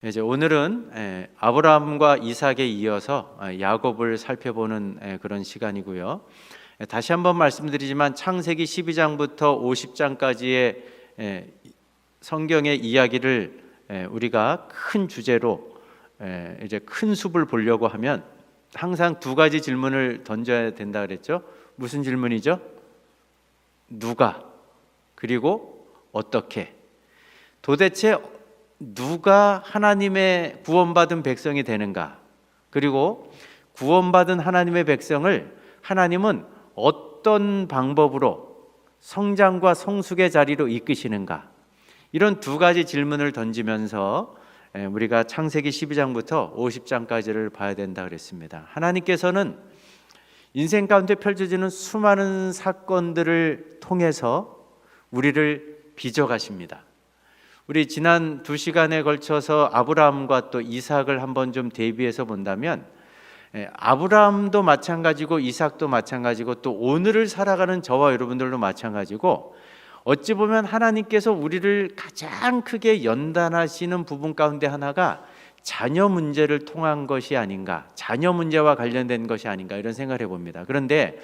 이제 오늘은 아브라함과 이삭에 이어서 야곱을 살펴보는 그런 시간이고요. 다시 한번 말씀드리지만 창세기 12장부터 50장까지의 성경의 이야기를 우리가 큰 주제로 이제 큰 숲을 보려고 하면 항상 두 가지 질문을 던져야 된다 그랬죠. 무슨 질문이죠? 누가, 그리고 어떻게. 도대체 누가 하나님의 구원받은 백성이 되는가? 그리고 구원받은 하나님의 백성을 하나님은 어떤 방법으로 성장과 성숙의 자리로 이끄시는가? 이런 두 가지 질문을 던지면서 우리가 창세기 12장부터 50장까지를 봐야 된다 그랬습니다. 하나님께서는 인생 가운데 펼쳐지는 수많은 사건들을 통해서 우리를 빚어가십니다. 우리 지난 2시간에 걸쳐서 아브라함과 또 이삭을 한번 좀 대비해서 본다면 아브라함도 마찬가지고 이삭도 마찬가지고 또 오늘을 살아가는 저와 여러분들도 마찬가지고 어찌 보면 하나님께서 우리를 가장 크게 연단하시는 부분 가운데 하나가 자녀 문제를 통한 것이 아닌가, 자녀 문제와 관련된 것이 아닌가 이런 생각을 해봅니다. 그런데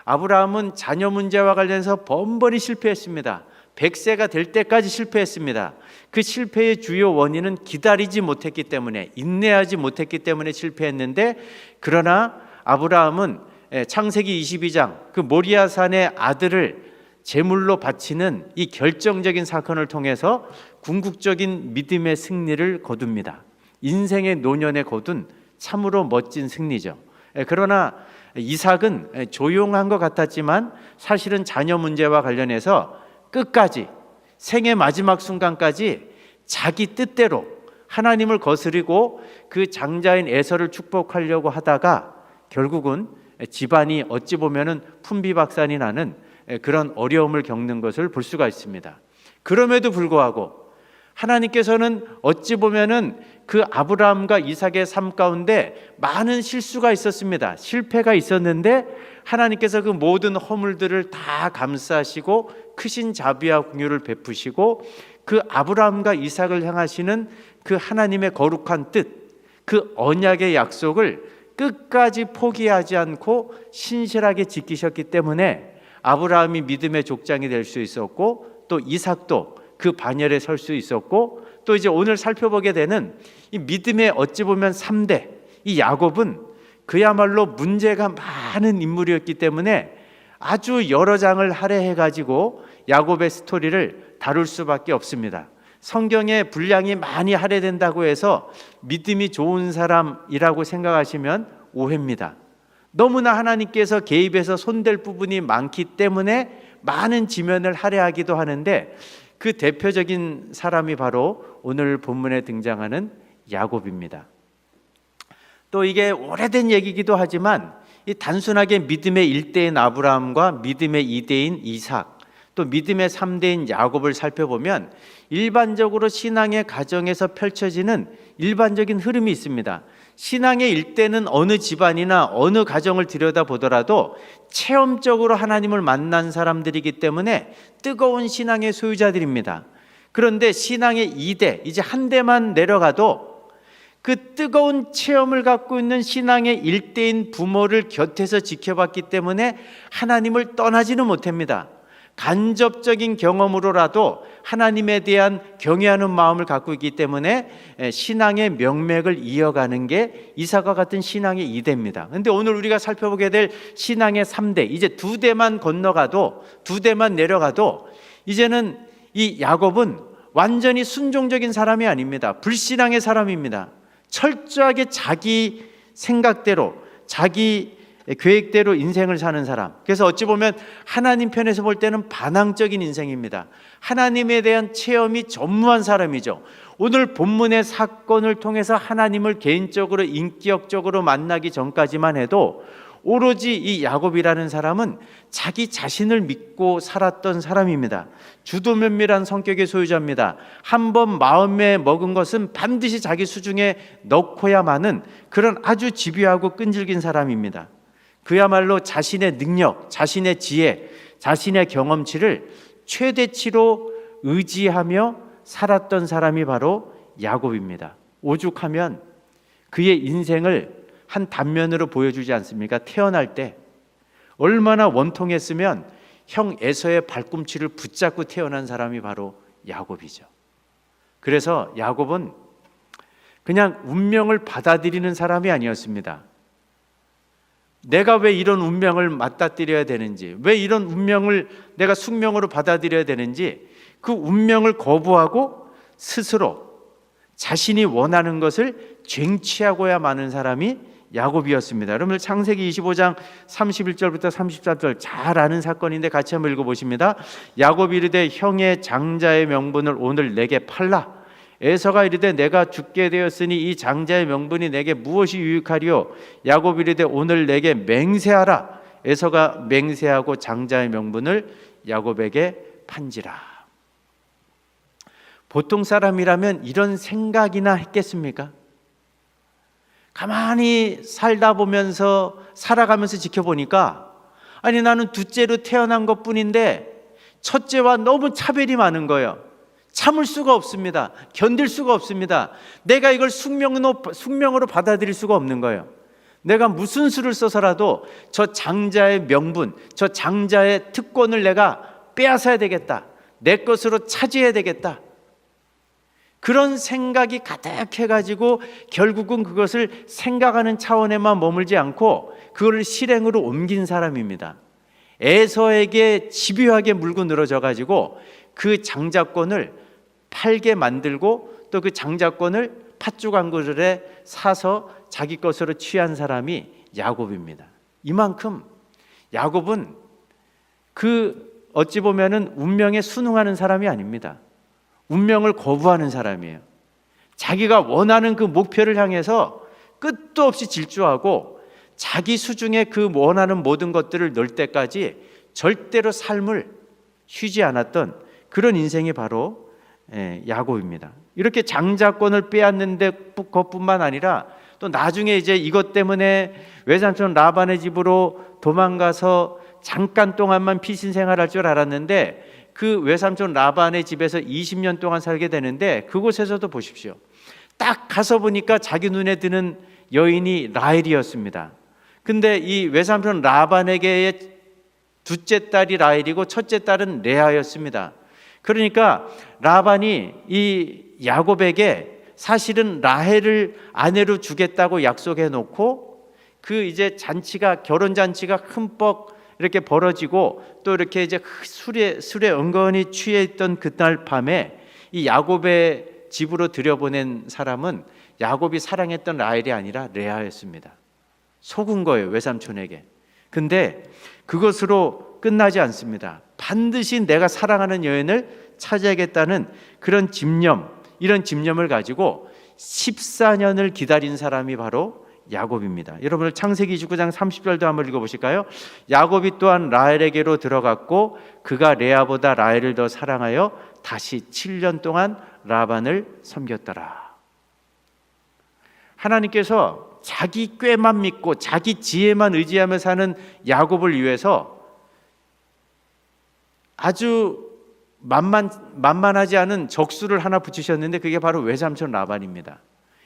아브라함은 자녀 문제와 관련해서 번번이 실패했습니다. 100세가 될 때까지 실패했습니다. 그 실패의 주요 원인은 기다리지 못했기 때문에, 인내하지 못했기 때문에 실패했는데, 그러나 아브라함은 창세기 22장 그 모리아산의 아들을 제물로 바치는 이 결정적인 사건을 통해서 궁극적인 믿음의 승리를 거둡니다. 인생의 노년에 거둔 참으로 멋진 승리죠. 그러나 이삭은 조용한 것 같았지만 사실은 자녀 문제와 관련해서 끝까지 생의 마지막 순간까지 자기 뜻대로 하나님을 거스리고 그 장자인 에서를 축복하려고 하다가 결국은 집안이 어찌 보면은 풍비박산이 나는 그런 어려움을 겪는 것을 볼 수가 있습니다. 그럼에도 불구하고 하나님께서는 어찌 보면은 그 아브라함과 이삭의 삶 가운데 많은 실수가 있었습니다. 실패가 있었는데 하나님께서 그 모든 허물들을 다 감싸시고 크신 자비와 긍휼을 베푸시고 그 아브라함과 이삭을 향하시는 그 하나님의 거룩한 뜻, 그 언약의 약속을 끝까지 포기하지 않고 신실하게 지키셨기 때문에 아브라함이 믿음의 족장이 될 수 있었고 또 이삭도 그 반열에 설 수 있었고 또 이제 오늘 살펴보게 되는 이 믿음의 어찌 보면 3대 이 야곱은 그야말로 문제가 많은 인물이었기 때문에 아주 여러 장을 할애해 가지고 야곱의 스토리를 다룰 수밖에 없습니다. 성경에 분량이 많이 할애된다고 해서 믿음이 좋은 사람이라고 생각하시면 오해입니다. 너무나 하나님께서 개입해서 손댈 부분이 많기 때문에 많은 지면을 할애하기도 하는데 그 대표적인 사람이 바로 오늘 본문에 등장하는 야곱입니다. 또 이게 오래된 얘기이기도 하지만 이 단순하게 믿음의 1대인 아브라함과 믿음의 2대인 이삭, 또 믿음의 3대인 야곱을 살펴보면 일반적으로 신앙의 가정에서 펼쳐지는 일반적인 흐름이 있습니다. 신앙의 1대는 어느 집안이나 어느 가정을 들여다보더라도 체험적으로 하나님을 만난 사람들이기 때문에 뜨거운 신앙의 소유자들입니다. 그런데 신앙의 2대, 이제 한 대만 내려가도 그 뜨거운 체험을 갖고 있는 신앙의 1대인 부모를 곁에서 지켜봤기 때문에 하나님을 떠나지는 못합니다. 간접적인 경험으로라도 하나님에 대한 경외하는 마음을 갖고 있기 때문에 신앙의 명맥을 이어가는 게 이삭과 같은 신앙의 2대입니다. 그런데 오늘 우리가 살펴보게 될 신앙의 3대, 이제 2대만 건너가도 2대만 내려가도 이제는 이 야곱은 완전히 순종적인 사람이 아닙니다. 불신앙의 사람입니다. 철저하게 자기 생각대로 자기 계획대로 인생을 사는 사람. 그래서 어찌 보면 하나님 편에서 볼 때는 반항적인 인생입니다. 하나님에 대한 체험이 전무한 사람이죠. 오늘 본문의 사건을 통해서 하나님을 개인적으로 인격적으로 만나기 전까지만 해도 오로지 이 야곱이라는 사람은 자기 자신을 믿고 살았던 사람입니다. 주도면밀한 성격의 소유자입니다. 한번 마음에 먹은 것은 반드시 자기 수중에 넣고야마는 그런 아주 집요하고 끈질긴 사람입니다. 그야말로 자신의 능력, 자신의 지혜, 자신의 경험치를 최대치로 의지하며 살았던 사람이 바로 야곱입니다. 오죽하면 그의 인생을 한 단면으로 보여주지 않습니까? 태어날 때 얼마나 원통했으면 형 에서의 발꿈치를 붙잡고 태어난 사람이 바로 야곱이죠. 그래서 야곱은 그냥 운명을 받아들이는 사람이 아니었습니다. 내가 왜 이런 운명을 맞닥뜨려야 되는지, 왜 이런 운명을 내가 숙명으로 받아들여야 되는지, 그 운명을 거부하고 스스로 자신이 원하는 것을 쟁취하고야 마는 사람이 야곱이었습니다. 여러분 창세기 25장 31절부터 34절 잘 아는 사건인데 같이 한번 읽어보십니다. 야곱이 이르되 형의 장자의 명분을 오늘 내게 팔라. 에서가 이르되 내가 죽게 되었으니 이 장자의 명분이 내게 무엇이 유익하리요? 야곱이 이르되 오늘 내게 맹세하라. 에서가 맹세하고 장자의 명분을 야곱에게 판지라. 보통 사람이라면 이런 생각이나 했겠습니까? 가만히 살다 보면서 살아가면서 지켜보니까 아니 나는 둘째로 태어난 것뿐인데 첫째와 너무 차별이 많은 거예요. 참을 수가 없습니다. 견딜 수가 없습니다. 내가 이걸 숙명으로 받아들일 수가 없는 거예요. 내가 무슨 수를 써서라도 저 장자의 명분, 저 장자의 특권을 내가 빼앗아야 되겠다. 내 것으로 차지해야 되겠다. 그런 생각이 가득해가지고 결국은 그것을 생각하는 차원에만 머물지 않고 그걸 실행으로 옮긴 사람입니다. 에서에게 집요하게 물고 늘어져가지고 그 장자권을 팔게 만들고 또 그 장자권을 팥죽 한 그릇에 사서 자기 것으로 취한 사람이 야곱입니다. 이만큼 야곱은 그 어찌 보면은 운명에 순응하는 사람이 아닙니다. 운명을 거부하는 사람이에요. 자기가 원하는 그 목표를 향해서 끝도 없이 질주하고 자기 수중에 그 원하는 모든 것들을 넣을 때까지 절대로 삶을 쉬지 않았던 그런 인생이 바로 야곱입니다. 이렇게 장자권을 빼앗는데 그것뿐만 아니라 또 나중에 이제 이것 때문에 외삼촌 라반의 집으로 도망가서 잠깐 동안만 피신 생활할 줄 알았는데 그 외삼촌 라반의 집에서 20년 동안 살게 되는데 그곳에서도 보십시오. 딱 가서 보니까 자기 눈에 드는 여인이 라헬이었습니다. 근데 이 외삼촌 라반에게의 둘째 딸이 라헬이고 첫째 딸은 레아였습니다. 그러니까 라반이 이 야곱에게 사실은 라헬을 아내로 주겠다고 약속해 놓고 그 이제 잔치가 결혼 잔치가 흠뻑 이렇게 벌어지고 또 이렇게 이제 술에 은근히 취해 있던 그날 밤에 이 야곱의 집으로 들여보낸 사람은 야곱이 사랑했던 라헬이 아니라 레아였습니다. 속은 거예요, 외삼촌에게. 근데 그것으로 끝나지 않습니다. 반드시 내가 사랑하는 여인을 찾아야겠다는 그런 집념, 이런 집념을 가지고 14년을 기다린 사람이 바로 야곱입니다. 여러분 창세기 29장 30절도 한번 읽어보실까요? 야곱이 또한 라헬에게로 들어갔고 그가 레아보다 라헬을 더 사랑하여 다시 7년 동안 라반을 섬겼더라. 하나님께서 자기 꾀만 믿고 자기 지혜만 의지하며 사는 야곱을 위해서 아주 만만하지 않은 적수를 하나 붙이셨는데 그게 바로 외삼촌 라반입니다.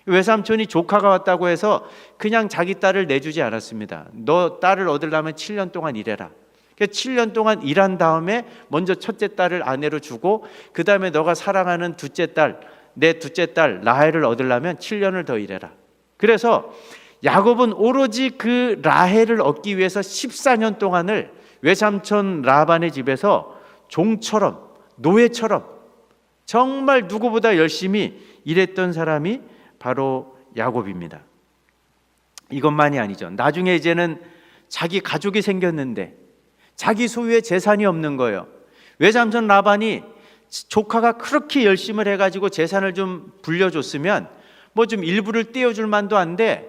외삼촌이 조카가 왔다고 해서 그냥 자기 딸을 내주지 않았습니다. 너 딸을 얻으려면 7년 동안 일해라. 7년 동안 일한 다음에 먼저 첫째 딸을 아내로 주고 그 다음에 너가 사랑하는 둘째 딸, 내 둘째 딸 라헬을 얻으려면 7년을 더 일해라. 그래서 야곱은 오로지 그 라헬을 얻기 위해서 14년 동안을 외삼촌 라반의 집에서 종처럼 노예처럼 정말 누구보다 열심히 일했던 사람이 바로 야곱입니다. 이것만이 아니죠. 나중에 이제는 자기 가족이 생겼는데 자기 소유의 재산이 없는 거예요. 외삼촌 라반이 조카가 그렇게 열심을 해가지고 재산을 좀 불려줬으면 뭐 좀 일부를 떼어줄 만도 한데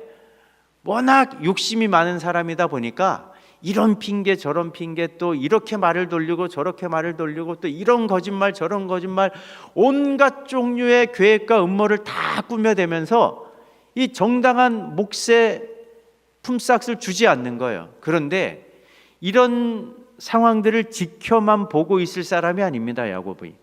워낙 욕심이 많은 사람이다 보니까 이런 핑계 저런 핑계 또 이렇게 말을 돌리고 저렇게 말을 돌리고 또 이런 거짓말 저런 거짓말 온갖 종류의 계획과 음모를 다 꾸며대면서 이 정당한 몫의 품삯을 주지 않는 거예요. 그런데 이런 상황들을 지켜만 보고 있을 사람이 아닙니다. 야곱이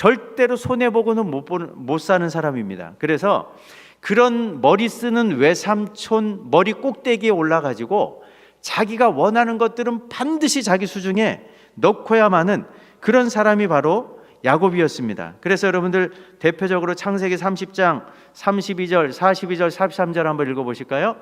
절대로 손해보고는 못 사는 사람입니다. 그래서 그런 머리 쓰는 외삼촌 머리 꼭대기에 올라가지고 자기가 원하는 것들은 반드시 자기 수중에 넣고야만은 그런 사람이 바로 야곱이었습니다. 그래서 여러분들 대표적으로 창세기 30장 32절, 42절, 43절 한번 읽어보실까요?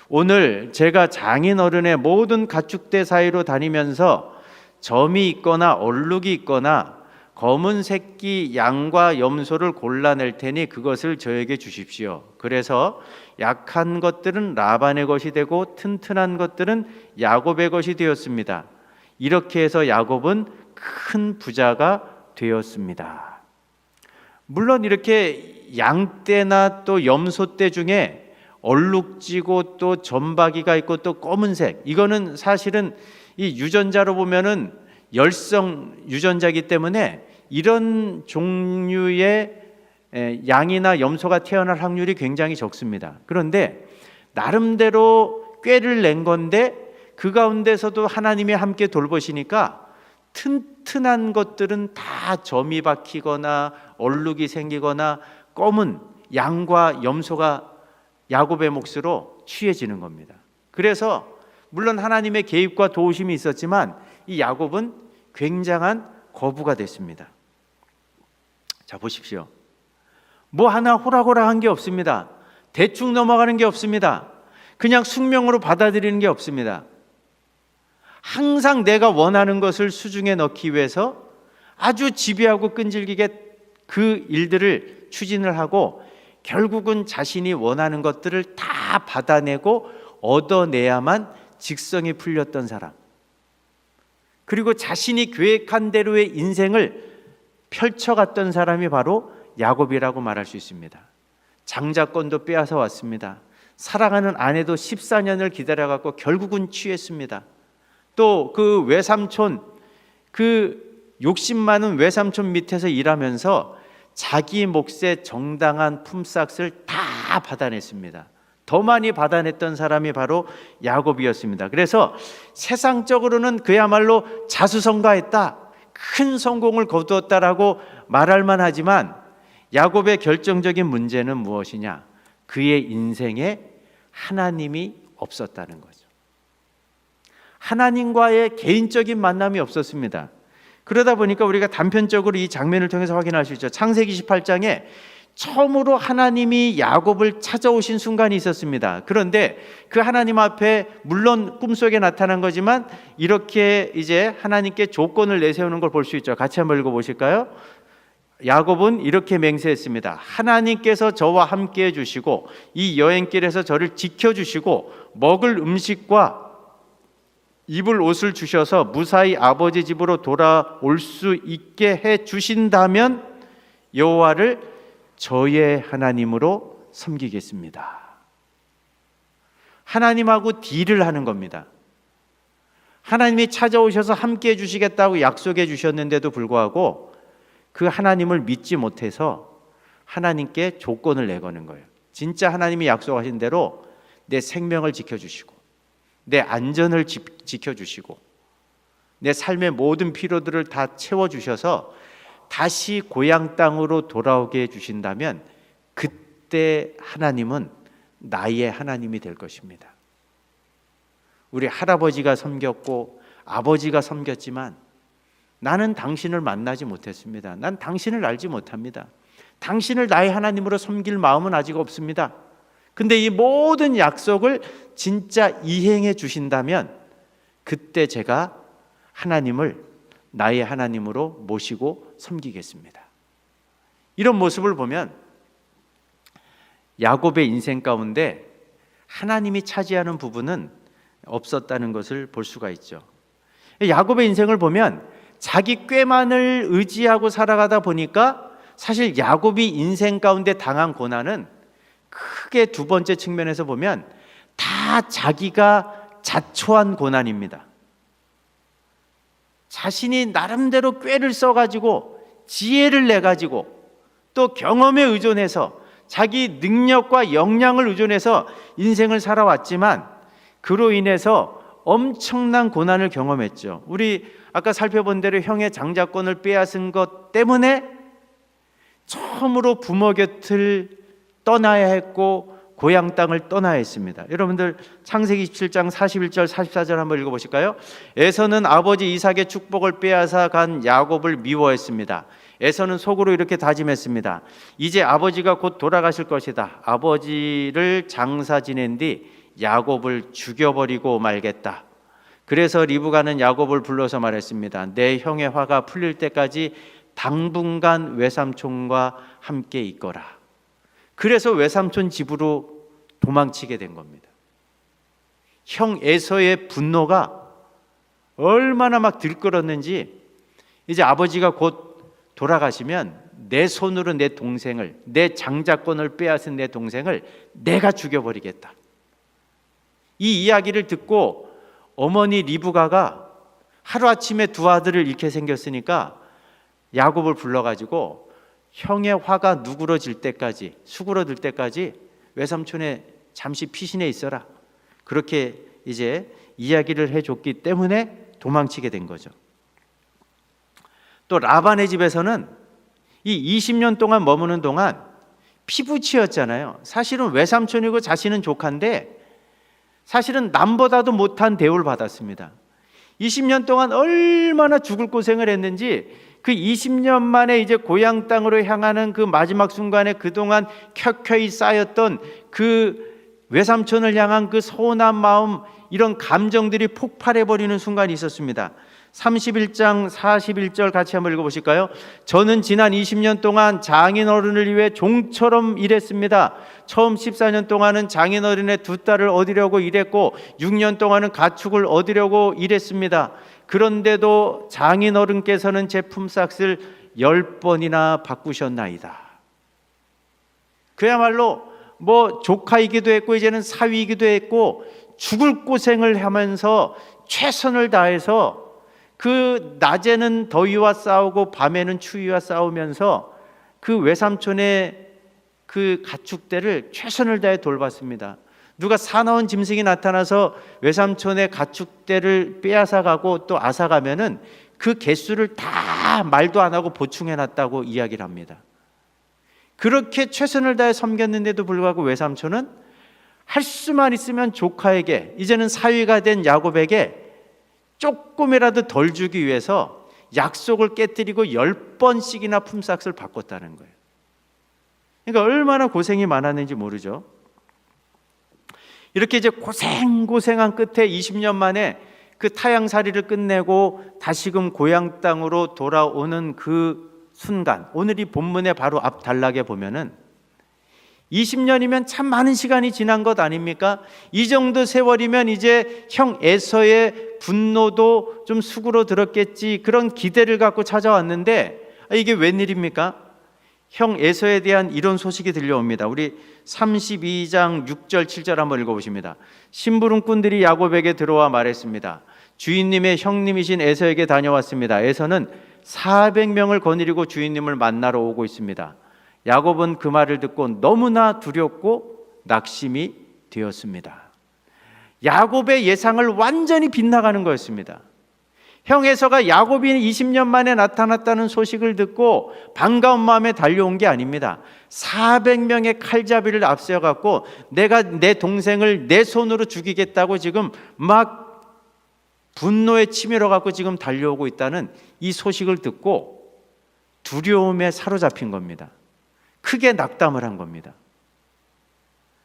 오늘 제가 장인어른의 모든 가축대 사이로 다니면서 점이 있거나 얼룩이 있거나 검은 새끼 양과 염소를 골라낼 테니 그것을 저에게 주십시오. 그래서 약한 것들은 라반의 것이 되고 튼튼한 것들은 야곱의 것이 되었습니다. 이렇게 해서 야곱은 큰 부자가 되었습니다. 물론 이렇게 양떼나 또 염소떼 중에 얼룩지고 또 점박이가 있고 또 검은색, 이거는 사실은 이 유전자로 보면은 열성 유전자이기 때문에 이런 종류의 양이나 염소가 태어날 확률이 굉장히 적습니다. 그런데 나름대로 꾀를 낸 건데 그 가운데서도 하나님이 함께 돌보시니까 튼튼한 것들은 다 점이 박히거나 얼룩이 생기거나 검은 양과 염소가 야곱의 몫으로 취해지는 겁니다. 그래서 물론 하나님의 개입과 도우심이 있었지만 이 야곱은 굉장한 거부가 됐습니다. 자, 보십시오. 뭐 하나 호락호락한 게 없습니다. 대충 넘어가는 게 없습니다. 그냥 숙명으로 받아들이는 게 없습니다. 항상 내가 원하는 것을 수중에 넣기 위해서 아주 지배하고 끈질기게 그 일들을 추진을 하고 결국은 자신이 원하는 것들을 다 받아내고 얻어내야만 직성이 풀렸던 사람, 그리고 자신이 계획한 대로의 인생을 펼쳐갔던 사람이 바로 야곱이라고 말할 수 있습니다. 장자권도 빼앗아 왔습니다. 사랑하는 아내도 14년을 기다려갖고 결국은 취했습니다. 또 그 외삼촌, 그 욕심 많은 외삼촌 밑에서 일하면서 자기 몫의 정당한 품삯을 다 받아냈습니다. 더 많이 받아냈던 사람이 바로 야곱이었습니다. 그래서 세상적으로는 그야말로 자수성가했다, 큰 성공을 거두었다라고 말할 만하지만 야곱의 결정적인 문제는 무엇이냐? 그의 인생에 하나님이 없었다는 거죠. 하나님과의 개인적인 만남이 없었습니다. 그러다 보니까 우리가 단편적으로 이 장면을 통해서 확인할 수 있죠. 창세기 28장에 처음으로 하나님이 야곱을 찾아오신 순간이 있었습니다. 그런데 그 하나님 앞에 물론 꿈속에 나타난 거지만 이렇게 이제 하나님께 조건을 내세우는 걸 볼 수 있죠. 같이 한번 읽어보실까요? 야곱은 이렇게 맹세했습니다. 하나님께서 저와 함께 해주시고 이 여행길에서 저를 지켜주시고 먹을 음식과 입을 옷을 주셔서 무사히 아버지 집으로 돌아올 수 있게 해 주신다면 여호와를 저의 하나님으로 섬기겠습니다. 하나님하고 딜을 하는 겁니다. 하나님이 찾아오셔서 함께 해주시겠다고 약속해 주셨는데도 불구하고 그 하나님을 믿지 못해서 하나님께 조건을 내거는 거예요. 진짜 하나님이 약속하신 대로 내 생명을 지켜주시고 내 안전을 지켜주시고 내 삶의 모든 필요들을 다 채워주셔서 다시 고향 땅으로 돌아오게 해주신다면 그때 하나님은 나의 하나님이 될 것입니다. 우리 할아버지가 섬겼고 아버지가 섬겼지만 나는 당신을 만나지 못했습니다. 난 당신을 알지 못합니다. 당신을 나의 하나님으로 섬길 마음은 아직 없습니다. 근데 이 모든 약속을 진짜 이행해 주신다면 그때 제가 하나님을 나의 하나님으로 모시고 섬기겠습니다. 이런 모습을 보면 야곱의 인생 가운데 하나님이 차지하는 부분은 없었다는 것을 볼 수가 있죠. 야곱의 인생을 보면 자기 꾀만을 의지하고 살아가다 보니까 사실 야곱이 인생 가운데 당한 고난은 크게 두 번째 측면에서 보면 다 자기가 자초한 고난입니다. 자신이 나름대로 꾀를 써가지고 지혜를 내가지고 또 경험에 의존해서 자기 능력과 역량을 의존해서 인생을 살아왔지만 그로 인해서 엄청난 고난을 경험했죠. 우리 아까 살펴본 대로 형의 장자권을 빼앗은 것 때문에 처음으로 부모 곁을 떠나야 했고 고향 땅을 떠나야 했습니다. 여러분들 창세기 27장 41절 44절 한번 읽어보실까요? 에서는 아버지 이삭의 축복을 빼앗아 간 야곱을 미워했습니다. 에서는 속으로 이렇게 다짐했습니다. 이제 아버지가 곧 돌아가실 것이다. 아버지를 장사 지낸 뒤 야곱을 죽여버리고 말겠다. 그래서 리브가는 야곱을 불러서 말했습니다. 내 형의 화가 풀릴 때까지 당분간 외삼촌과 함께 있거라. 그래서 외삼촌 집으로 도망치게 된 겁니다. 형 에서의 분노가 얼마나 막 들끓었는지, 이제 아버지가 곧 돌아가시면 내 손으로 내 동생을, 내 장자권을 빼앗은 내 동생을 내가 죽여버리겠다. 이 이야기를 듣고 어머니 리브가가 하루아침에 두 아들을 잃게 생겼으니까 야곱을 불러가지고 형의 화가 누그러질 때까지, 수그러들 때까지 외삼촌에 잠시 피신해 있어라. 그렇게 이제 이야기를 해줬기 때문에 도망치게 된 거죠. 또 라반의 집에서는 이 20년 동안 머무는 동안 피부치였잖아요. 사실은 외삼촌이고 자신은 조카인데 사실은 남보다도 못한 대우를 받았습니다. 20년 동안 얼마나 죽을 고생을 했는지, 그 20년 만에 이제 고향 땅으로 향하는 그 마지막 순간에 그동안 켜켜이 쌓였던 그 외삼촌을 향한 그 서운한 마음, 이런 감정들이 폭발해버리는 순간이 있었습니다. 31장 41절 같이 한번 읽어보실까요? 저는 지난 20년 동안 장인어른을 위해 종처럼 일했습니다. 처음 14년 동안은 장인어른의 두 딸을 얻으려고 일했고 6년 동안은 가축을 얻으려고 일했습니다. 그런데도 장인어른께서는 제 품삯을 10번이나 바꾸셨나이다. 그야말로 뭐 조카이기도 했고 이제는 사위이기도 했고 죽을 고생을 하면서 최선을 다해서 그 낮에는 더위와 싸우고 밤에는 추위와 싸우면서 그 외삼촌의 그 가축대를 최선을 다해 돌봤습니다. 누가 사나운 짐승이 나타나서 외삼촌의 가축대를 빼앗아가고 또 앗아가면은 그 개수를 다 말도 안 하고 보충해놨다고 이야기를 합니다. 그렇게 최선을 다해 섬겼는데도 불구하고 외삼촌은 할 수만 있으면 조카에게, 이제는 사위가 된 야곱에게 조금이라도 덜 주기 위해서 약속을 깨뜨리고 10번씩이나 품삯을 바꿨다는 거예요. 그러니까 얼마나 고생이 많았는지 모르죠. 이렇게 이제 고생한 끝에 20년 만에 그 타향살이를 끝내고 다시금 고향 땅으로 돌아오는 그 순간, 오늘 이 본문의 바로 앞 단락에 보면은 20년이면 참 많은 시간이 지난 것 아닙니까? 이 정도 세월이면 이제 형 에서의 분노도 좀 수그러들었겠지, 그런 기대를 갖고 찾아왔는데 이게 웬일입니까? 형 에서에 대한 이런 소식이 들려옵니다. 우리 32장 6절 7절 한번 읽어보십니다. 심부름꾼들이 야곱에게 들어와 말했습니다. 주인님의 형님이신 에서에게 다녀왔습니다. 에서는 400명을 거느리고 주인님을 만나러 오고 있습니다. 야곱은 그 말을 듣고 너무나 두렵고 낙심이 되었습니다. 야곱의 예상을 완전히 빗나가는 거였습니다. 형 에서가 야곱이 20년 만에 나타났다는 소식을 듣고 반가운 마음에 달려온 게 아닙니다. 400명의 칼잡이를 앞세워갖고 내가 내 동생을 내 손으로 죽이겠다고 지금 막 분노에 치밀어 갖고 지금 달려오고 있다는 이 소식을 듣고 두려움에 사로잡힌 겁니다. 크게 낙담을 한 겁니다.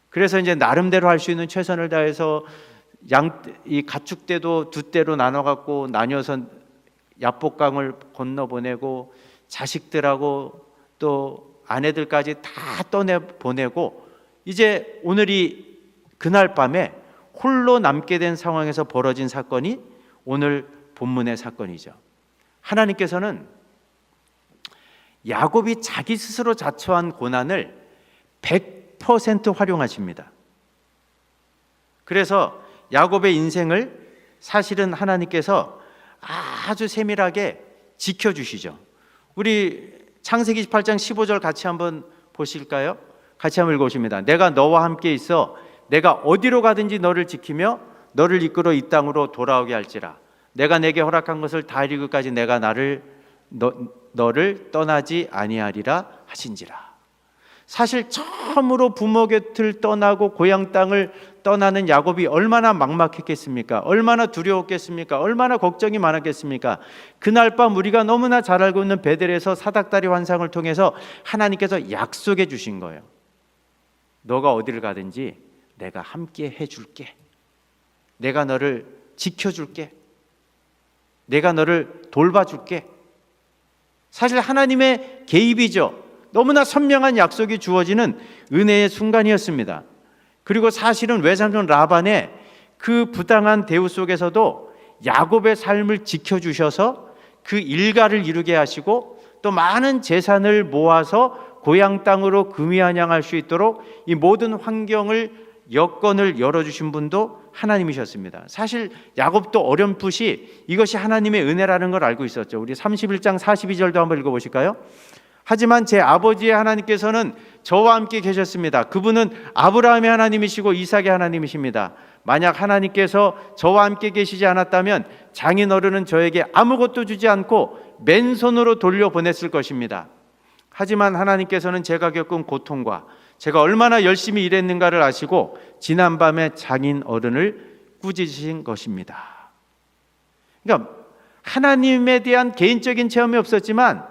그래서 이제 나름대로 할 수 있는 최선을 다해서 이 가축대도 두 대로 나눠 갖고 나뉘어서 야복강을 건너 보내고 자식들하고 또 아내들까지 다 떠내 보내고 이제 오늘이 그날 밤에 홀로 남게 된 상황에서 벌어진 사건이 오늘 본문의 사건이죠. 하나님께서는 야곱이 자기 스스로 자초한 고난을 100% 활용하십니다. 그래서 야곱의 인생을 사실은 하나님께서 아주 세밀하게 지켜주시죠. 우리 창세기 18장 15절 같이 한번 보실까요? 같이 한번 읽어보십니다. 내가 너와 함께 있어 내가 어디로 가든지 너를 지키며 너를 이끌어 이 땅으로 돌아오게 할지라. 내가 내게 허락한 것을 다 이루기까지 내가 너를 떠나지 아니하리라 하신지라. 사실 처음으로 부모 곁을 떠나고 고향 땅을 떠나는 야곱이 얼마나 막막했겠습니까? 얼마나 두려웠겠습니까? 얼마나 걱정이 많았겠습니까? 그날 밤 우리가 너무나 잘 알고 있는 베델에서 사닥다리 환상을 통해서 하나님께서 약속해 주신 거예요. 너가 어디를 가든지 내가 함께 해줄게. 내가 너를 지켜줄게. 내가 너를 돌봐줄게. 사실 하나님의 개입이죠. 너무나 선명한 약속이 주어지는 은혜의 순간이었습니다. 그리고 사실은 외삼촌 라반의 그 부당한 대우 속에서도 야곱의 삶을 지켜주셔서 그 일가를 이루게 하시고 또 많은 재산을 모아서 고향 땅으로 금이환영할 수 있도록 이 모든 환경을 여건을 열어주신 분도 하나님이셨습니다. 사실 야곱도 어렴풋이 이것이 하나님의 은혜라는 걸 알고 있었죠. 우리 31장 42절도 한번 읽어보실까요? 하지만 제 아버지의 하나님께서는 저와 함께 계셨습니다. 그분은 아브라함의 하나님이시고 이삭의 하나님이십니다. 만약 하나님께서 저와 함께 계시지 않았다면 장인어른은 저에게 아무것도 주지 않고 맨손으로 돌려보냈을 것입니다. 하지만 하나님께서는 제가 겪은 고통과 제가 얼마나 열심히 일했는가를 아시고 지난밤에 장인어른을 꾸짖으신 것입니다. 그러니까 하나님에 대한 개인적인 체험이 없었지만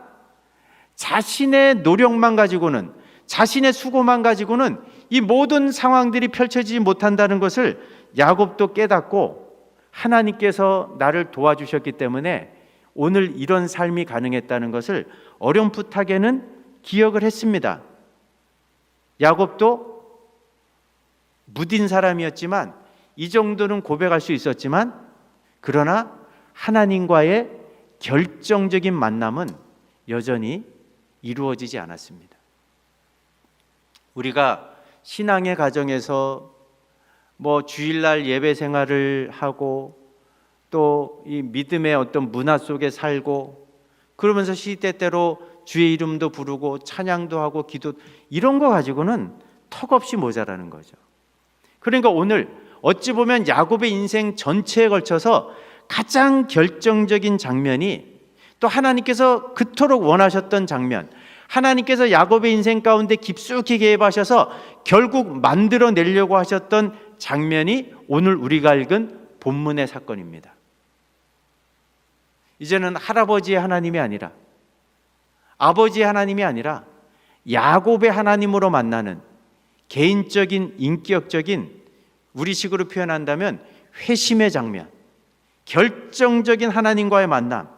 자신의 노력만 가지고는, 자신의 수고만 가지고는 이 모든 상황들이 펼쳐지지 못한다는 것을 야곱도 깨닫고 하나님께서 나를 도와주셨기 때문에 오늘 이런 삶이 가능했다는 것을 어렴풋하게는 기억을 했습니다. 야곱도 무딘 사람이었지만 이 정도는 고백할 수 있었지만 그러나 하나님과의 결정적인 만남은 여전히 이루어지지 않았습니다. 우리가 신앙의 가정에서 주일날 예배 생활을 하고 또 이 믿음의 어떤 문화 속에 살고 그러면서 시때때로 주의 이름도 부르고 찬양도 하고 기도 이런 거 가지고는 턱없이 모자라는 거죠. 그러니까 오늘 어찌 보면 야곱의 인생 전체에 걸쳐서 가장 결정적인 장면이 또 하나님께서 그토록 원하셨던 장면, 하나님께서 야곱의 인생 가운데 깊숙이 개입하셔서 결국 만들어내려고 하셨던 장면이 오늘 우리가 읽은 본문의 사건입니다. 이제는 할아버지의 하나님이 아니라 아버지의 하나님이 아니라 야곱의 하나님으로 만나는 개인적인 인격적인 우리식으로 표현한다면 회심의 장면, 결정적인 하나님과의 만남,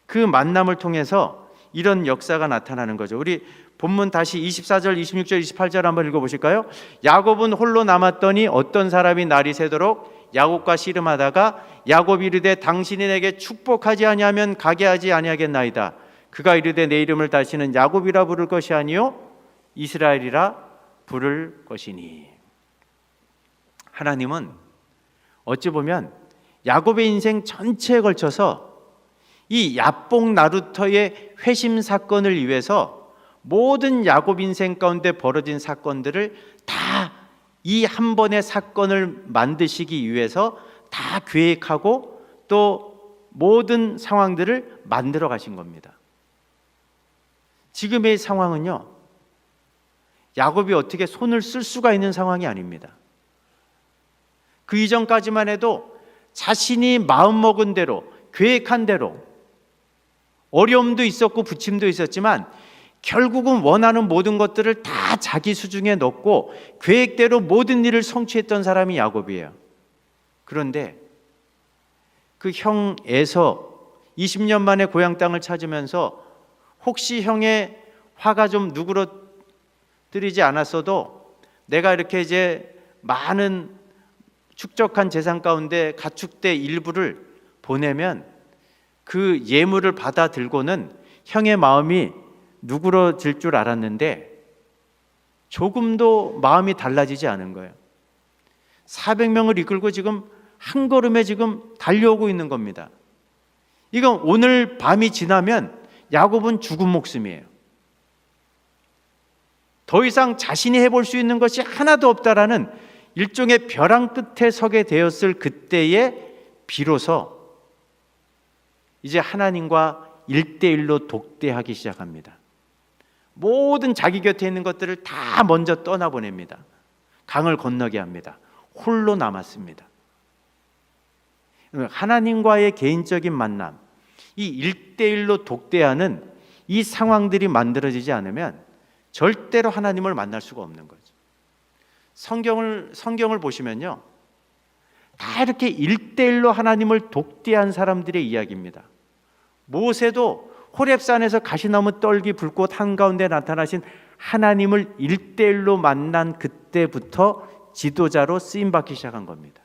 그 만남을 통해서 이런 역사가 나타나는 거죠. 우리 본문 다시 24절, 26절, 28절 한번 읽어보실까요? 야곱은 홀로 남았더니 어떤 사람이 날이 새도록 야곱과 씨름하다가 야곱이 이르되 당신이 내게 축복하지 아니하면 가게 하지 아니하겠나이다. 그가 이르되 내 이름을 다시는 야곱이라 부를 것이 아니요 이스라엘이라 부를 것이니. 하나님은 어찌 보면 야곱의 인생 전체에 걸쳐서 이 야복 나루터의 회심 사건을 위해서 모든 야곱 인생 가운데 벌어진 사건들을 다 이 한 번의 사건을 만드시기 위해서 다 계획하고 또 모든 상황들을 만들어 가신 겁니다. 지금의 상황은요, 야곱이 어떻게 손을 쓸 수가 있는 상황이 아닙니다. 그 이전까지만 해도 자신이 마음먹은 대로 계획한 대로 어려움도 있었고 부침도 있었지만 결국은 원하는 모든 것들을 다 자기 수중에 넣고 계획대로 모든 일을 성취했던 사람이 야곱이에요. 그런데 그 형 에서 20년 만에 고향 땅을 찾으면서 혹시 형의 화가 좀 누그러뜨리지 않았어도 내가 이렇게 이제 많은 축적한 재산 가운데 가축대 일부를 보내면 그 예물을 받아 들고는 형의 마음이 누그러질 줄 알았는데 조금도 마음이 달라지지 않은 거예요. 400명을 이끌고 지금 한 걸음에 지금 달려오고 있는 겁니다. 이건 오늘 밤이 지나면 야곱은 죽은 목숨이에요. 더 이상 자신이 해볼 수 있는 것이 하나도 없다라는 일종의 벼랑 끝에 서게 되었을 그때에 비로소 이제 하나님과 1대1로 독대하기 시작합니다. 모든 자기 곁에 있는 것들을 다 먼저 떠나보냅니다. 강을 건너게 합니다. 홀로 남았습니다. 하나님과의 개인적인 만남, 이 1대1로 독대하는 이 상황들이 만들어지지 않으면 절대로 하나님을 만날 수가 없는 거죠. 성경을 보시면요, 다 이렇게 1대1로 하나님을 독대한 사람들의 이야기입니다. 모세도 호렙산에서 가시나무 떨기 불꽃 한가운데 나타나신 하나님을 1대1로 만난 그때부터 지도자로 쓰임받기 시작한 겁니다.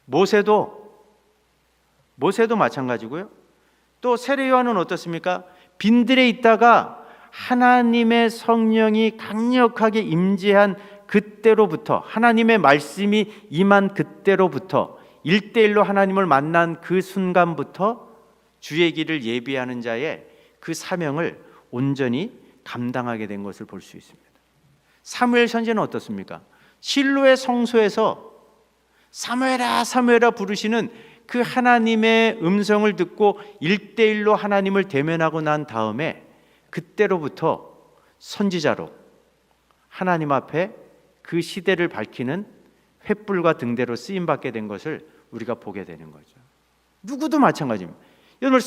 모세도 마찬가지고요. 또 세례 요한은 어떻습니까? 빈들에 있다가 하나님의 성령이 강력하게 임재한 그때로부터, 하나님의 말씀이 임한 그때로부터 1대1로 하나님을 만난 그 순간부터 주의 길을 예비하는 자의 그 사명을 온전히 감당하게 된 것을 볼 수 있습니다. 사무엘 선지자는 어떻습니까? 실로의 성소에서 사무엘아 사무엘아 부르시는 그 하나님의 음성을 듣고 1대1로 하나님을 대면하고 난 다음에 그때로부터 선지자로 하나님 앞에 그 시대를 밝히는 횃불과 등대로 쓰임받게 된 것을 우리가 보게 되는 거죠. 누구도 마찬가지입니다. 여러분,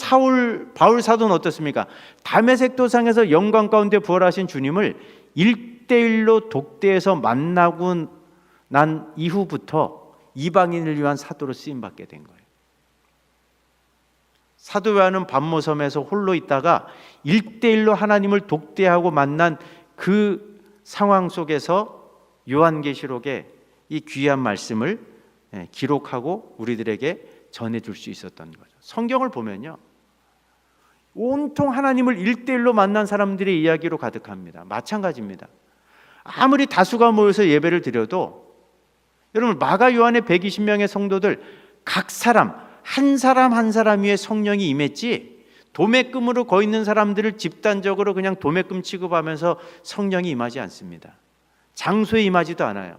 바울 사도는 어떻습니까? 다메섹 도상에서 영광 가운데 부활하신 주님을 1대1로 독대해서 만나고 난 이후부터 이방인을 위한 사도로 쓰임받게 된 거예요. 사도 요한은 반모섬에서 홀로 있다가 1대1로 하나님을 독대하고 만난 그 상황 속에서 요한계시록에 이 귀한 말씀을 기록하고 우리들에게 전해줄 수 있었던 거죠. 성경을 보면요, 온통 하나님을 1대1로 만난 사람들의 이야기로 가득합니다. 마찬가지입니다. 아무리 다수가 모여서 예배를 드려도 여러분, 마가 요한의 120명의 성도들 각 사람 한 사람 위에 성령이 임했지, 도매금으로 거 있는 사람들을 집단적으로 그냥 도매금 취급하면서 성령이 임하지 않습니다. 장소에 임하지도 않아요.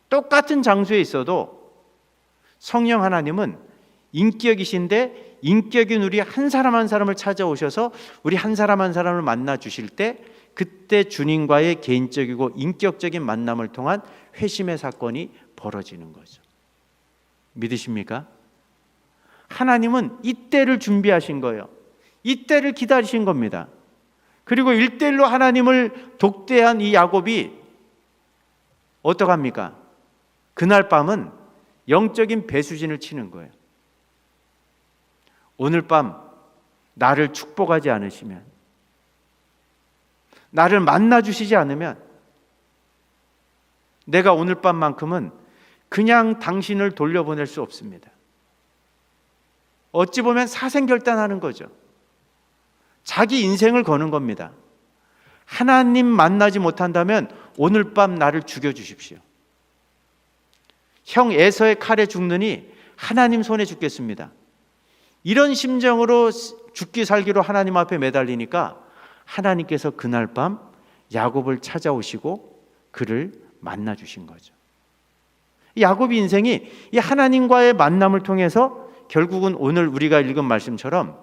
똑같은 장소에 있어도 성령 하나님은 인격이신데 인격인 우리 한 사람 한 사람을 찾아오셔서 우리 한 사람 한 사람을 만나 주실 때 그때 주님과의 개인적이고 인격적인 만남을 통한 회심의 사건이 벌어지는 거죠. 믿으십니까? 하나님은 이때를 준비하신 거예요. 이때를 기다리신 겁니다. 그리고 1대1로 하나님을 독대한 이 야곱이 어떡합니까? 그날 밤은 영적인 배수진을 치는 거예요. 오늘 밤 나를 축복하지 않으시면, 나를 만나 주시지 않으면 내가 오늘 밤만큼은 그냥 당신을 돌려보낼 수 없습니다. 어찌 보면 사생결단하는 거죠. 자기 인생을 거는 겁니다. 하나님 만나지 못한다면 오늘 밤 나를 죽여주십시오. 형 에서의 칼에 죽느니 하나님 손에 죽겠습니다. 이런 심정으로 죽기 살기로 하나님 앞에 매달리니까 하나님께서 그날 밤 야곱을 찾아오시고 그를 만나 주신 거죠. 야곱의 인생이 이 하나님과의 만남을 통해서 결국은 오늘 우리가 읽은 말씀처럼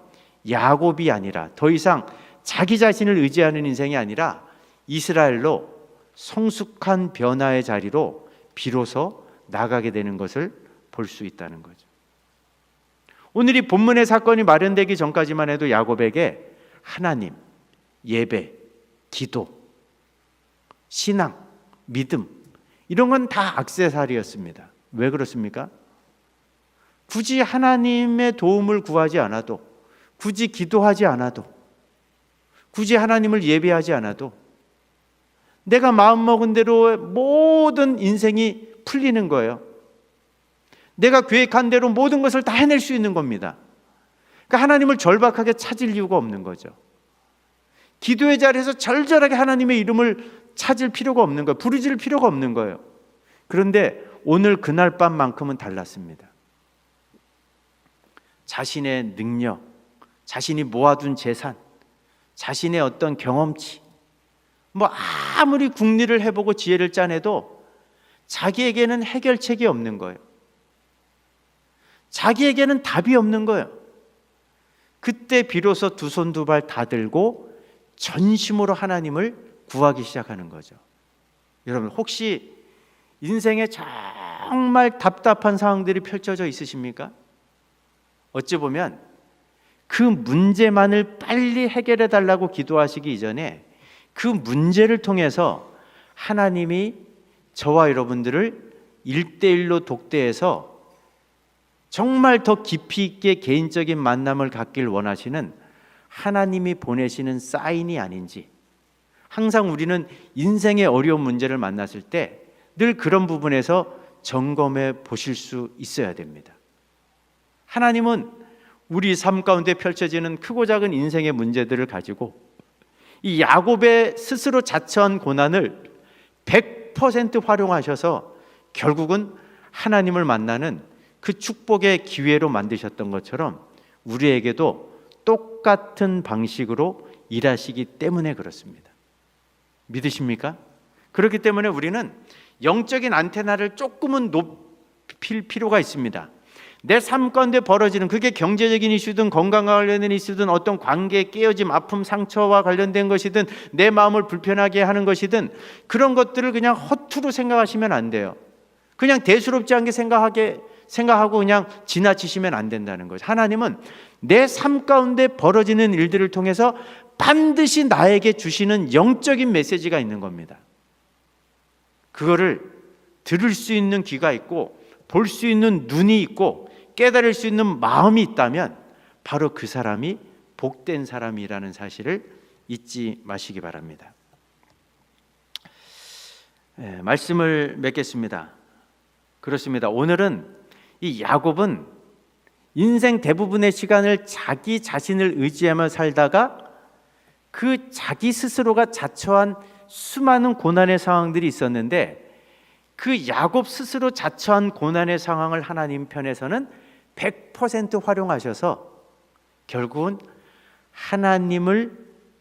야곱이 아니라 더 이상 자기 자신을 의지하는 인생이 아니라 이스라엘로 성숙한 변화의 자리로 비로소 나가게 되는 것을 볼 수 있다는 거죠. 오늘 이 본문의 사건이 마련되기 전까지만 해도 야곱에게 하나님, 예배, 기도, 신앙, 믿음 이런 건 다 액세서리였습니다. 왜 그렇습니까? 굳이 하나님의 도움을 구하지 않아도, 굳이 기도하지 않아도, 굳이 하나님을 예배하지 않아도 내가 마음먹은 대로 모든 인생이 풀리는 거예요. 내가 계획한 대로 모든 것을 다 해낼 수 있는 겁니다. 그러니까 하나님을 절박하게 찾을 이유가 없는 거죠. 기도의 자리에서 절절하게 하나님의 이름을 찾을 필요가 없는 거예요. 부르짖을 필요가 없는 거예요. 그런데 오늘 그날 밤만큼은 달랐습니다. 자신의 능력, 자신이 모아둔 재산, 자신의 어떤 경험치, 아무리 궁리를 해보고 지혜를 짜내도 자기에게는 해결책이 없는 거예요. 자기에게는 답이 없는 거예요. 그때 비로소 두 손 두 발 다 들고 전심으로 하나님을 구하기 시작하는 거죠. 여러분, 혹시 인생에 정말 답답한 상황들이 펼쳐져 있으십니까? 어찌 보면 그 문제만을 빨리 해결해 달라고 기도하시기 이전에 그 문제를 통해서 하나님이 저와 여러분들을 1대1로 독대해서 정말 더 깊이 있게 개인적인 만남을 갖길 원하시는 하나님이 보내시는 사인이 아닌지, 항상 우리는 인생의 어려운 문제를 만났을 때 늘 그런 부분에서 점검해 보실 수 있어야 됩니다. 하나님은 우리 삶 가운데 펼쳐지는 크고 작은 인생의 문제들을 가지고 이 야곱의 스스로 자처한 고난을 100% 활용하셔서 결국은 하나님을 만나는 그 축복의 기회로 만드셨던 것처럼 우리에게도 똑같은 방식으로 일하시기 때문에 그렇습니다. 믿으십니까? 그렇기 때문에 우리는 영적인 안테나를 조금은 높일 필요가 있습니다. 내 삶 가운데 벌어지는, 그게 경제적인 이슈든 건강과 관련된 이슈든 어떤 관계 깨어짐, 아픔, 상처와 관련된 것이든 내 마음을 불편하게 하는 것이든 그런 것들을 그냥 허투루 생각하시면 안 돼요. 그냥 대수롭지 않게 생각하고 그냥 지나치시면 안 된다는 거죠. 하나님은 내 삶 가운데 벌어지는 일들을 통해서 반드시 나에게 주시는 영적인 메시지가 있는 겁니다. 그거를 들을 수 있는 귀가 있고 볼 수 있는 눈이 있고 깨달을 수 있는 마음이 있다면 바로 그 사람이 복된 사람이라는 사실을 잊지 마시기 바랍니다. 말씀을 맺겠습니다. 그렇습니다. 오늘은 이 야곱은 인생 대부분의 시간을 자기 자신을 의지하며 살다가 그 자기 스스로가 자처한 수많은 고난의 상황들이 있었는데 그 야곱 스스로 자처한 고난의 상황을 하나님 편에서는 100% 활용하셔서 결국은 하나님을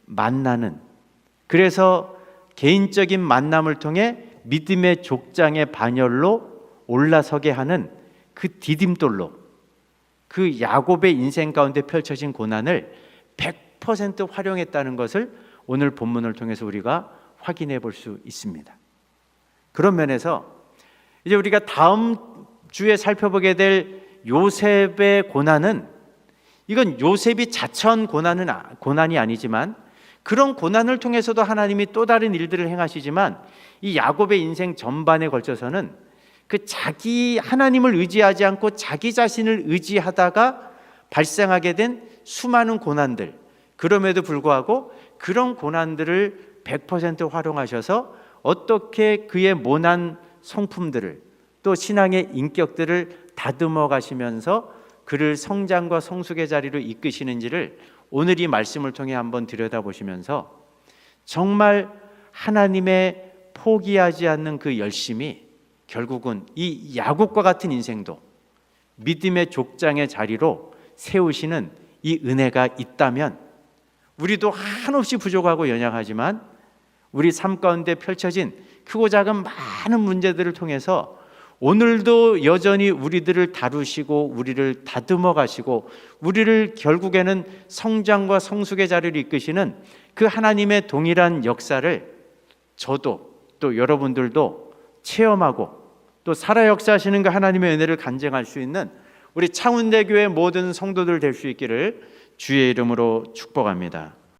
만나는, 그래서 개인적인 만남을 통해 믿음의 족장의 반열로 올라서게 하는 그 디딤돌로 그 야곱의 인생 가운데 펼쳐진 고난을 100% 활용했다는 것을 오늘 본문을 통해서 우리가 확인해 볼 수 있습니다. 그런 면에서 이제 우리가 다음 주에 살펴보게 될 요셉의 고난은, 이건 요셉이 자처한 고난이 아니지만 그런 고난을 통해서도 하나님이 또 다른 일들을 행하시지만 이 야곱의 인생 전반에 걸쳐서는 그 자기 하나님을 의지하지 않고 자기 자신을 의지하다가 발생하게 된 수많은 고난들, 그럼에도 불구하고 그런 고난들을 100% 활용하셔서 어떻게 그의 모난 성품들을 또 신앙의 인격들을 다듬어 가시면서 그를 성장과 성숙의 자리로 이끄시는지를 오늘 이 말씀을 통해 한번 들여다보시면서 정말 하나님의 포기하지 않는 그 열심이 결국은 이 야곱과 같은 인생도 믿음의 족장의 자리로 세우시는 이 은혜가 있다면, 우리도 한없이 부족하고 연약하지만 우리 삶 가운데 펼쳐진 크고 작은 많은 문제들을 통해서 오늘도 여전히 우리들을 다루시고 우리를 다듬어 가시고 우리를 결국에는 성장과 성숙의 자리를 이끄시는 그 하나님의 동일한 역사를 저도 또 여러분들도 체험하고 또 살아 역사하시는 그 하나님의 은혜를 간증할 수 있는 우리 창운대교회 모든 성도들 될 수 있기를 주의 이름으로 축복합니다.